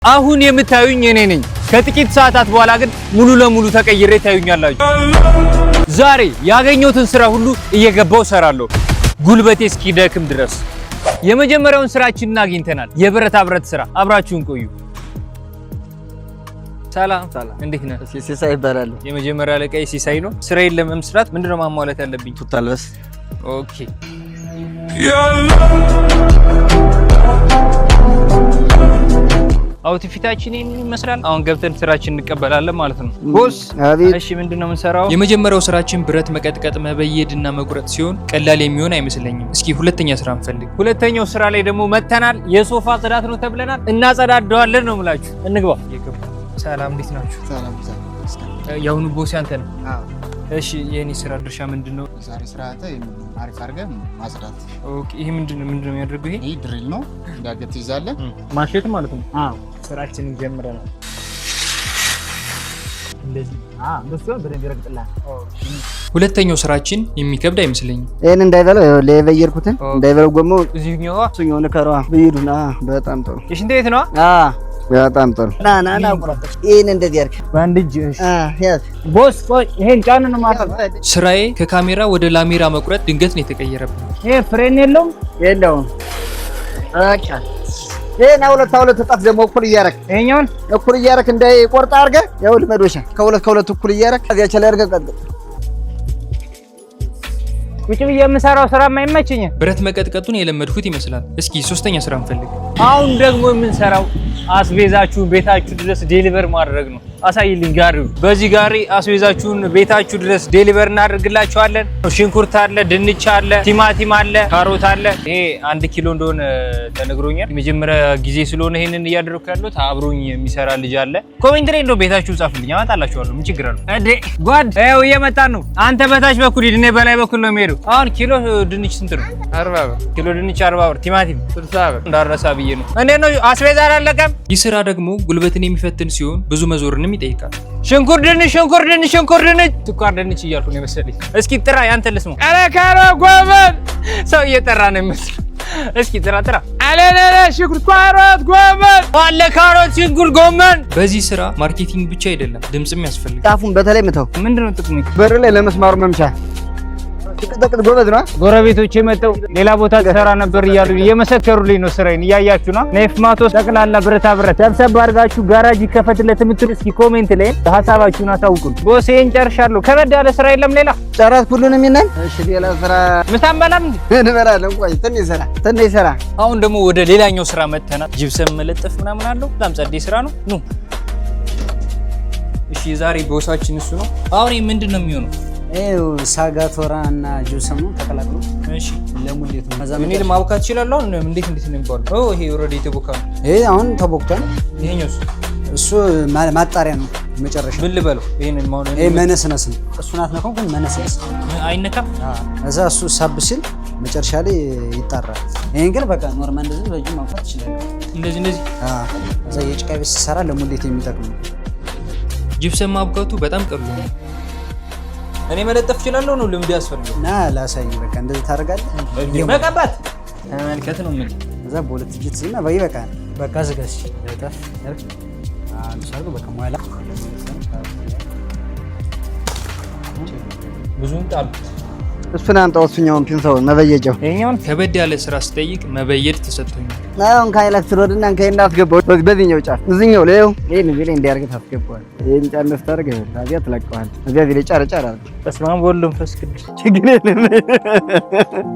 አሁን የምታዩኝ እኔ ነኝ። ከጥቂት ሰዓታት በኋላ ግን ሙሉ ለሙሉ ተቀይሬ ታዩኛላችሁ። ዛሬ ያገኘሁትን ስራ ሁሉ እየገባው ሰራለሁ ጉልበቴ እስኪደክም ድረስ። የመጀመሪያውን ስራችንን አግኝተናል። የብረታ ብረት ስራ። አብራችሁን ቆዩ። ሰላም፣ እንዴት ነህ? ሲሳይ ይባላል። የመጀመሪያ አለቃዬ ሲሳይ ነው። ስራዬን ለመምስራት ምንድነው ማሟላት ያለብኝ? ቱታ ልበስ። ኦኬ። አውትፊታችን ይመስላል። አሁን ገብተን ስራችን እንቀበላለን ማለት ነው። ቦስ፣ እሺ ምንድነው የምንሰራው? የመጀመሪያው ስራችን ብረት መቀጥቀጥ፣ መበየድና መቁረጥ ሲሆን ቀላል የሚሆን አይመስለኝም። እስኪ ሁለተኛ ስራ እንፈልግ። ሁለተኛው ስራ ላይ ደግሞ መተናል። የሶፋ ጽዳት ነው ተብለናል። እናጸዳደዋለን ነው የምላችሁ። እንግባ። ሰላም፣ እንዴት ናችሁ? ሰላም። ያሁኑ ቦስ አንተ ነህ? አዎ። እሺ የኔ ስራ ድርሻ ምንድነው? ዛሬ ስራተ አሪፍ አድርገን ማጽዳት። ኦኬ። ይሄ ምንድነው የሚያደርገው? ይሄ ድሪል ነው። እንዳገት ይዛለን ማሸት ማለት ነው። አዎ። ስራችንን ጀምረናል። እንደዚህ በሱ በደንብ ይረግጥላል። ሁለተኛው ስራችን የሚከብድ አይመስለኝም። ይሄን እንዳይበለው ለበየርኩትን እንዳይበለው ጎሞ እዚህኛው እሱኛው ለከራ በይዱና በጣም ጥሩ። እሺ እንዴት ነው? በጣም ጥሩ። ና ቁረጥ። ይሄን እንደዚህ ያርክ ባንድ እጅ። ያዝ ቦስ። ይሄን ጫን ነው ማለት። ስራዬ ከካሜራ ወደ ላሜራ መቁረጥ ድንገት ነው የተቀየረብኝ። ይሄ ፍሬን የለውም። አቃ ይሄን ሁለት ጣት ደግሞ እኩል እያረክ ይሄኛውን እኩል እያረክ እንዳይቆርጥ አድርገህ ያው መዶሻ ከሁለት እኩል እያረክ እዚያች ላይ አድርገህ ቀጥ ቁጭ ብዬ የምሰራው ስራ የማይመችኝ ብረት መቀጥቀጡን የለመድኩት ይመስላል። እስኪ ሶስተኛ ስራ እንፈልግ። አሁን ደግሞ የምንሰራው አስቤዛችሁን ቤታችሁ ድረስ ዴሊቨር ማድረግ ነው። አሳይልኝ ጋሪው። በዚህ ጋሪ አስቤዛችሁን ቤታችሁ ድረስ ዴሊቨር እናደርግላችኋለን። ሽንኩርት አለ፣ ድንች አለ፣ ቲማቲም አለ፣ ካሮት አለ። ይሄ 1 ኪሎ እንደሆነ ተነግሮኛል። የመጀመሪያ ጊዜ ስለሆነ ይሄንን እያደረኩ ያለሁት አብሮኝ የሚሰራ ልጅ አለ። ኮሜንት ላይ እንደው ቤታችሁ ጻፉልኝ፣ አመጣላችኋለሁ። ምን ችግር አለው? እዴ ጓድ፣ ይኸው እየመጣን ነው። አንተ በታች በኩል ሂድ፣ እኔ በላይ በኩል ነው የምሄደው። አሁን ኪሎ ድንች ስንት ነው? 40 ብር። ኪሎ ድንች 40 ብር፣ ቲማቲም 60 ብር። እንዳረሳ ብዬ ነው። እንዴት ነው አስቤዛ አላለቀም? ይህ ስራ ደግሞ ጉልበትን የሚፈትን ሲሆን ብዙ መዞርንም ይጠይቃል። ሽንኩርት ድንች፣ ስኳር ድንች እያልኩ ነው መሰለኝ። እስኪ ጥራ፣ ያንተ ልስማ። አረ ካሮት ጎመን፣ ሰው እየጠራ ነው የሚመስለው። እስኪ ጥራ። አለለ ሽንኩርት፣ ካሮት፣ ጎመን አለ። ካሮት፣ ሽንኩርት፣ ጎመን። በዚህ ስራ ማርኬቲንግ ብቻ አይደለም ድምጽም ያስፈልጋል። ጣፉን በተለይ ምተው። ምንድነው ጥቅሙ? በር ላይ ለመስማሩ መምቻ ጥቅጥቅ ጎበዝ ነው። ጎረቤቶቼ መጥተው ሌላ ቦታ ተሰራ ነበር እያሉ እየመሰከሩልኝ ነው። ስራዬን እያያችሁ ነው። ኔፍ ማቶስ ጠቅላላ ብረታ ብረት ሰብሰብ አድርጋችሁ ጋራጅ ይከፈትለት የምትሉ እስኪ ኮሜንት ላይ ሀሳባችሁን አሳውቁን። ቦስ ይሄን ጨርሻለሁ። ከበድ ያለ ስራ የለም ሌላ? ጨረስኩ ሁሉንም ይነን። እሺ ሌላ ስራ ምሳም በላም እንበላለን። ቆይ ትንሽ ስራ። አሁን ደግሞ ወደ ሌላኛው ስራ መተናል። ጅብሰም መለጠፍ ምናምን አለው። በጣም ጸዴ ስራ ነው። ኑ እሺ፣ ዛሬ ቦሳችን እሱ ነው። አሁን ምንድን ነው የሚሆነው? ኤው ሳጋቶራ እና ጁሰሙ ተቀላቅሎ እሺ ለሙሌት ነው። ምን ይል ማብካት ይችላል። አሁን እንዴት ነው የሚባለው? ይሄ ኦሬዲ ተቦካ ነው። ይሄ አሁን ተቦክቷል። ይሄኛውስ? እሱ ማጣሪያ ነው መጨረሻ። ምን ልበለው? ይሄንን ማው ነው። ይሄ መነስነስ ነው። እሱን አትነካው ግን መነስነስ አይነካም። እዛ እሱ ሳብ ሲል መጨረሻ ላይ ይጣራል። ይሄን ግን በቃ ኖርማል እንደዚህ በእጅ ማውጣት ይችላል። እንደዚህ እዛ የጭቃ ቤት ሲሰራ ለሙሌት የሚጠቅም ነው። ጅብሰም ማብካቱ በጣም ቀላል ነው። እኔ መለጠፍ እችላለሁ ነው? ልምድ ያስፈልጋል። ና ላሳይ። በቃ እንደዚህ ታደርጋለህ። መቀባት ተመልከት ነው ምን እዛ በሁለት እጅ እና በቃ ዝጋሽ ያጣፍ አንሳሉ በቃ ሟላ ብዙም ጣል። እሱን አምጣው። እሱኛውን ፒንሳውን መበየጃው ይሄኛውን ከበድ ያለ ስራ ስጠይቅ መበየድ ተሰጥቶኛል። አሁን ከኤሌክትሮድ እና ከእንዳስገባው በዚህኛው ጫፍ እዚህኛው ላይ ይሄን እዚህ ላይ እንዲያርግ ታስገባዋል። ይሄን ጫን ስታደርግ ታዲያ ትለቀዋል። እዚያ እዚህ ላይ ጫር አድርግ። በስመ አብ ወወልድ ወመንፈስ ቅዱስ። ችግር የለም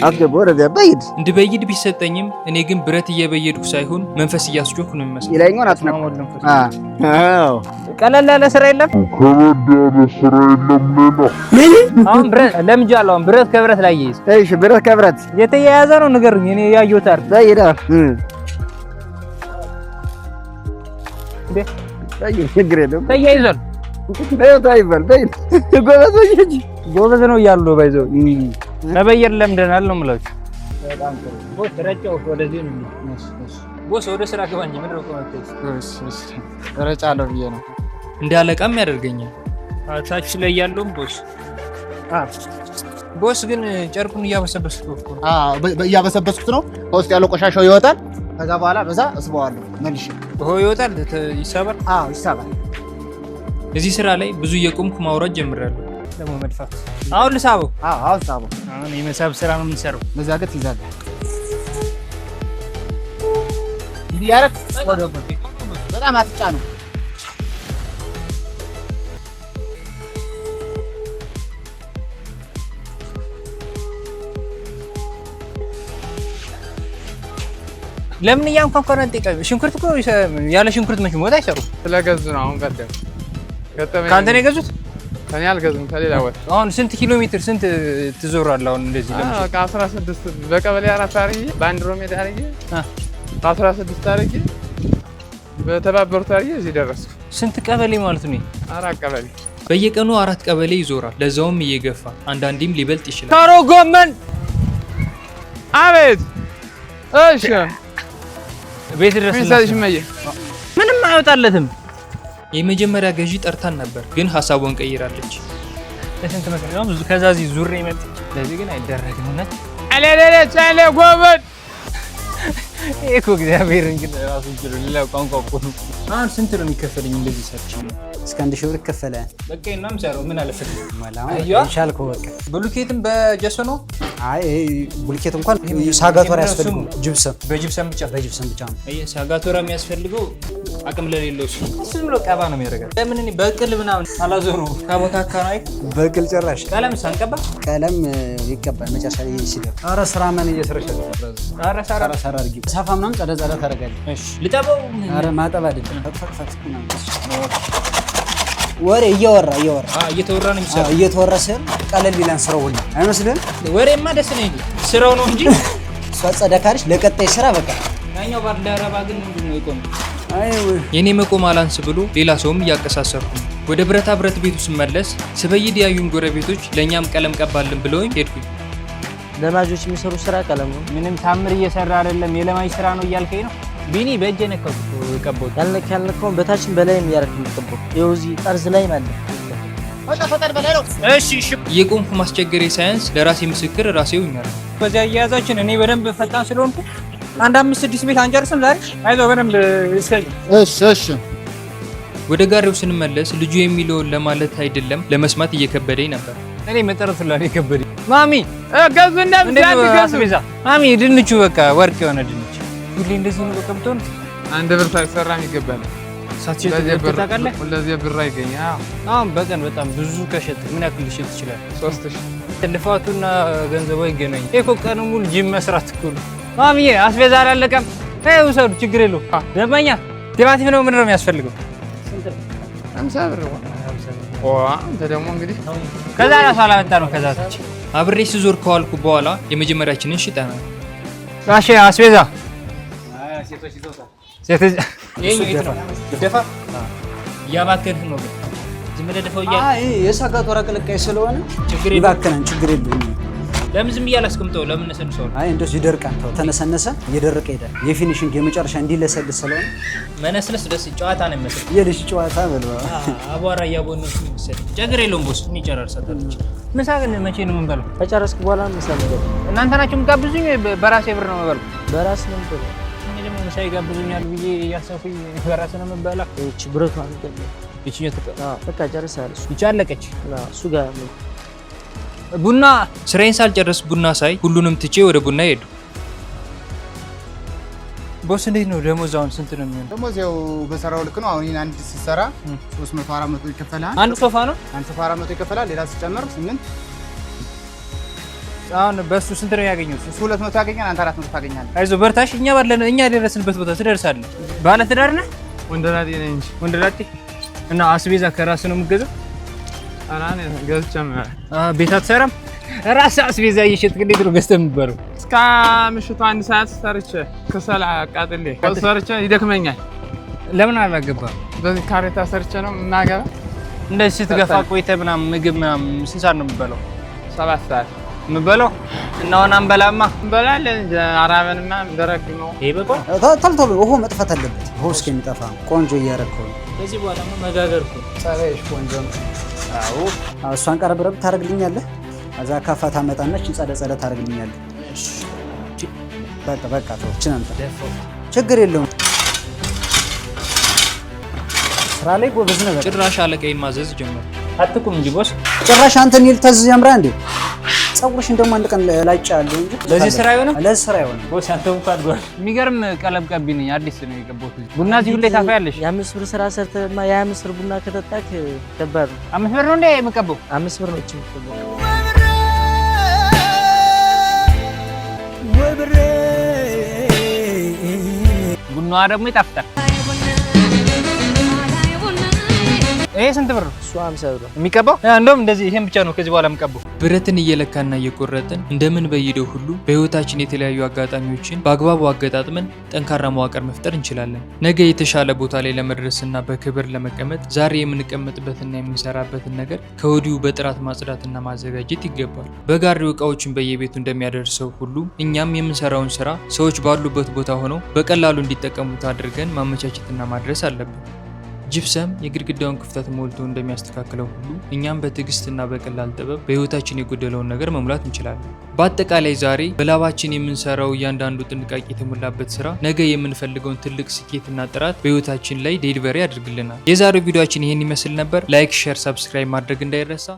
አስገባው። ወደዚያ በይድ እንድበይድ ቢሰጠኝም እኔ ግን ብረት እየበየድኩ ሳይሆን መንፈስ እያስጮኩ ነው የሚመስለው። ይላኛውን አትነካው። አዎ ቀለል ያለ ስራ የለም። አሁን ብረት ለምጃለሁ። አሁን ብረት ከብረት ላይ ይይዝ። እሺ ብረት ከብረት የተያያዘ ነው። ንገሩኝ። እኔ ያየሁት አይደል? ዘይዳ ችግር የለውም። ተያይዟል። ጎበዝ ነው እያሉ ነው። ባይዘው መበየር ለምደናል ነው የምላችሁ። በጣም ጥሩ ቦስ። ረጫው ወደዚህ ነው ቦስ። ወደ ስራ ገባኝ። ምንድን ነው ኮሜንት? ረጫለሁ ብዬ ነው። እንደ አለቃም ያደርገኛል። ታች ላይ ያለውም ቦስ ቦስ ግን ጨርቁን እያበሰበስኩት ነው። እያበሰበስኩት ነው። ከውስጥ ያለው ቆሻሻው ይወጣል። ከዛ በኋላ በዛ እስበዋለሁ መልሼ። ውሃ ይወጣል ይሳባል? አዎ ይሳባል። እዚህ ስራ ላይ ብዙ እየቆምኩ ማውራት ጀምራለሁ። ደግሞ መድፋት አሁን ልሳበው? አዎ አሁን ሳበው። አሁን የመሳብ ስራ ነው የምንሰራው። በዛ ገት ይዛለህ እንዲህ ያረክ በጣም አትጫ ነው። ለምን እያንኳኳን አንጠይቀም? ሽንኩርት እኮ ያለ ሽንኩርት መቼም ወጥ አይሰሩም። ስለገዙ ነው። አሁን ገጠመኝ ከአንተ ነው የገዙት? ከኔ አልገዙም፣ ከሌላ ወጥ። አሁን ስንት ኪሎ ሜትር ስንት ትዞራለህ? አሁን እንደዚህ ለምን? በቃ 16 በቀበሌ 4 አርጌ በአንድሮ ሜዳ አርጌ 16 አርጌ በተባበሩት አርጌ እዚህ ደረስኩ። ስንት ቀበሌ ማለት ነው? 4 ቀበሌ። በየቀኑ 4 ቀበሌ ይዞራል፣ ለዛውም እየገፋ አንዳንዴም ሊበልጥ ይችላል። ካሮ ጎመን። አቤት። እሺ ቤት ድረስ ምንም አይወጣለትም። የመጀመሪያ ገዢ ጠርታን ነበር፣ ግን ሀሳቧን ቀይራለች። ለስንት መስሎኝ ብዙ ከዛ እዚህ ዙሬ መጥ ለዚህ ግን አይደረግም። እውነት አለለለ ቻለ ጎመን እኮ እግዚአብሔር እንግዲህ ራሱ ይችላል። ሌላ ቋንቋ እኮ ነው። አሁን ስንት ነው የሚከፈለኝ እንደዚህ ሰርች? እስከ 1000 ብር ይከፈላል። በቃ እናም ሰራው ምን አለፈት ማላው ይሻልከው። በቃ ብሉኬትም በጀሶ ነው። አይ ቡልኬት እንኳን ሳጋቶራ ያስፈልገው ጅብሰም በጅብሰም ብቻ ነው። አይ ሳጋቶራ የሚያስፈልገው አቅም ለሌለው እሱ ብሎ ቀባ ነው የሚያደርገው። ለምን እኔ በቅል ምናምን አላዞሩ ካቦካካ ነው። በቅል ጭራሽ ቀለም ሳንቀባ ቀለም ይቀባል መጨረሻ ላይ ሲደር። ኧረ ስራ ምን እየሰራሽ ነው? ኧረ ሰራ አድርጊ ሳፋ ምናምን ጸዳ ታደርጋለህ። እሺ ልጠበው። ኧረ ማጠብ አይደለም ፈቅፈቅ ወሬ እየወራ እየተወራ ነው የሚሰራው። እየተወራ ሲል ቀለል ይላል ስራው ሁሉ አይመስልም? ወሬማ ደስ ነው እንዴ ስራው ነው እንጂ ጸዳ ካለሽ ለቀጣይ ስራ በቃ ያኛው ባልደረባ ግን ምንድን ነው ይቆም? የኔ መቆም አላንስ ብሎ ሌላ ሰውም እያቀሳሰርኩ ነው። ወደ ብረታ ብረት ቤቱ ስመለስ ስበይድ ያዩኝ ጎረቤቶች ለእኛም ቀለም ቀባልን ብለውኝ ሄድኩኝ። ለማጆች የሚሰሩ ስራ ቀለም ነው። ምንም ታምር እየሰራ አይደለም። የለማጅ ስራ ነው እያልከኝ ነው? ቢኒ በእጄ ነካው ቀባው። ያልነካው በታችን በላይም ያረክ የሚቀባው ይኸው እዚህ ጠርዝ ላይ ማለት እሺ የቆምኩ ማስቸገሬ ሳያንስ ለራሴ ምስክር ራሴው ይኛል። በዚያ አያያዛችን እኔ በደንብ ፈጣን ስለሆንኩ 1-5-6 ቤት አንጨርስም ዛሬ። አይዞህ በደንብ እስከኝ። እሺ ወደ ጋሪው ስንመለስ ልጁ የሚለውን ለማለት አይደለም ለመስማት እየከበደኝ ነበር። እኔ መጠረት ላይ የከበደኝ ማሚ ገዙና ቤዛ ማሚ ድንቹ በቃ ወርቅ የሆነ ድንች ሁሌ እንደዚህ ነው በቃ ብትሆን አንድ ብር ሳይሰራም ይገባል። ለዚህ ብር አይገኛል። አሁን በቀን በጣም ብዙ ከሸጥ ምን ያክል ልሸጥ ይችላል? 3000 ልፋቱና ገንዘቡ ይገናኝ። እኮ ቀኑ ሙሉ ጂም መስራት እኮ ነው። ማሚዬ አስቤዛ አላለቀም። ውሰዱ፣ ችግር የለውም። ደንበኛ ቲማቲም ነው ምንድን ነው የሚያስፈልገው? 50 ብር አንተ ደግሞ እንግዲህ ከዛ ራሱ አላመጣ ነው። ከዛ ታች አብሬ ስዞር ከዋልኩ በኋላ የመጀመሪያችንን ሽጠናል። ጋሼ አስቤዛ ደፋ እያባከንህ ነው። ዝም ብለህ ደፋው እያለ የሳጋት ወራ ቀለቃይ ስለሆነ ችግር የለውም። ለምን ዝም ብዬ አላስቀምጠው? ለምን ነሰንሰው? አይ እንደዚህ ይደርቃል። ተነሰነሰ እየደረቀ ይሄዳል። የፊኒሽንግ የመጨረሻ እንዲለሰልስ ስለሆነ መነስለስ ደስ ጨዋታ ነው የሚመስለው። የልጅ ጨዋታ በልባ አቧራ እያቦነች የሚመስል ችግር የለውም። ቦስ እንጨራርሳታለች። ምሳ ግን መቼ ነው የምንበላው? ከጨረስክ በኋላ ምሳ ነገር እናንተ ናችሁ የምትጋብዙኝ? በራሴ ብር ነው የምበላው። በራስ ነው የምበላው። እኔ ደግሞ ምሳ ይጋብዙኛል ብዬ እያሰብኩኝ በራሴ ነው የምበላው። እቺ ብረቱ አንቀል እቺኛ ተቀጣ በቃ ጨርሳለች። ይቻለቀች እሱ ጋር ቡና ስራዬን ሳልጨርስ ቡና ሳይ ሁሉንም ትቼ ወደ ቡና ሄዱ። ቦስ እንዴት ነው ደሞዝ? አሁን ስንት ነው የሚሆነው? ደሞዝ ያው በሰራው ልክ ነው። አሁን አንድ ሲሰራ 300 400 ይከፈላል። አንድ ሶፋ ነው አንድ ሶፋ 400 ይከፈላል። ሌላ ሲጨመር 8። አሁን በሱ ስንት ነው ያገኘው? እሱ 200 ያገኛል፣ አንተ 400 ታገኛለህ። አይዞህ በርታሽ። እኛ የደረስንበት ቦታ ትደርሳለህ። ባለ ትዳር ነህ? ወንደላጤ ነኝ እንጂ ወንደላጤ። እና አስቤዛ ከራስህ ነው የምትገዛው? አራኔ ገዝቼም ቤት አትሰራም? ራስህ አስቤዛ እየሸጥክ እንዴት ነው ገዝተህ የምትበለው? እስከ ምሽቱ 1 ሰዓት ሰርቼ ከሰል አቃጥሌ ሰርቼ ይደክመኛል። ለምን አላገባህም? በዚህ ካሬታ ሰርቼ ነው የማገባ። እንደዚህ ስትገፋ ቆይተህ ምናምን ምግብ ምናምን ስንት ሰዓት ነው የምትበላው? 7 ሰዓት የምትበላው እና አሁን አንበላማ። እንበላለን እንጂ አራበንማ ደረቅ ነው። ይሄ በቃ ቶሎ ውሃ መጥፋት አለበት። ውሃ እስከሚጠፋ ቆንጆ እያረከው ነው። ከዚህ በኋላ መጋገር እኮ ጸባይሽ ቆንጆ ነው። አዎ እሷን ቀረብረብ ታደርግልኛለህ። አዛ ካፋ ታመጣነች ጸዳ ታደርግልኛለህ። በቃ ተው። ችግር የለውም። ስራ ላይ ጎበዝ ነገር። ጭራሽ አለቃዬን ማዘዝ ጀመረ። አትቁም እንጂ ቦስ። ጭራሽ አንተ እኔ ልታዘዝ ያምራ እንዴ? ፀጉርሽን ደግሞ አንድ ቀን ላጭ አለው እንጂ ለዚህ ስራ አይሆንም። ለዚህ ስራ አይሆንም ቦስ። አንተ እንኳን ጓል የሚገርም ቀለም ቀቢ ነኝ። አዲስ ነው የገባሁት። ቡና እዚህ ሁሌ ታፈያለሽ። የ5 ብር ስራ ሰርተማ የ25 ብር ቡና ከተጣክ ከባድ ነው። 5 ብር ነው እንዴ የምቀበው? 5 ብር ነው እቺ የምትቀበው። ቡናዋ ደግሞ ይጣፍጣል። ይሄ ስንት ብር ነው? እሱ 50 ብር የሚቀባው? እንደውም እንደዚህ ይሄን ብቻ ነው ከዚህ በኋላ የምቀባው። ብረትን እየለካና እየቆረጥን እንደምን በይደው ሁሉ በህይወታችን የተለያዩ አጋጣሚዎችን በአግባቡ አገጣጥመን ጠንካራ መዋቅር መፍጠር እንችላለን። ነገ የተሻለ ቦታ ላይ ለመድረስና በክብር ለመቀመጥ ዛሬ የምንቀመጥበትና የምንሰራበትን ነገር ከወዲሁ በጥራት ማጽዳትና ማዘጋጀት ይገባል። በጋሪው እቃዎችን በየቤቱ እንደሚያደርሰው ሁሉ እኛም የምንሰራውን ስራ ሰዎች ባሉበት ቦታ ሆነው በቀላሉ እንዲጠቀሙት አድርገን ማመቻቸትና ማድረስ አለብን። ጂፕሰም የግድግዳውን ክፍተት ሞልቶ እንደሚያስተካክለው ሁሉ እኛም በትዕግስትና በቀላል ጥበብ በህይወታችን የጎደለውን ነገር መሙላት እንችላለን። በአጠቃላይ ዛሬ በላባችን የምንሰራው እያንዳንዱ ጥንቃቄ የተሞላበት ስራ ነገ የምንፈልገውን ትልቅ ስኬትና ጥራት በህይወታችን ላይ ዴሊቨሪ ያደርግልናል። የዛሬው ቪዲዮአችን ይሄን ይመስል ነበር። ላይክ፣ ሼር፣ ሰብስክራይብ ማድረግ እንዳይረሳ።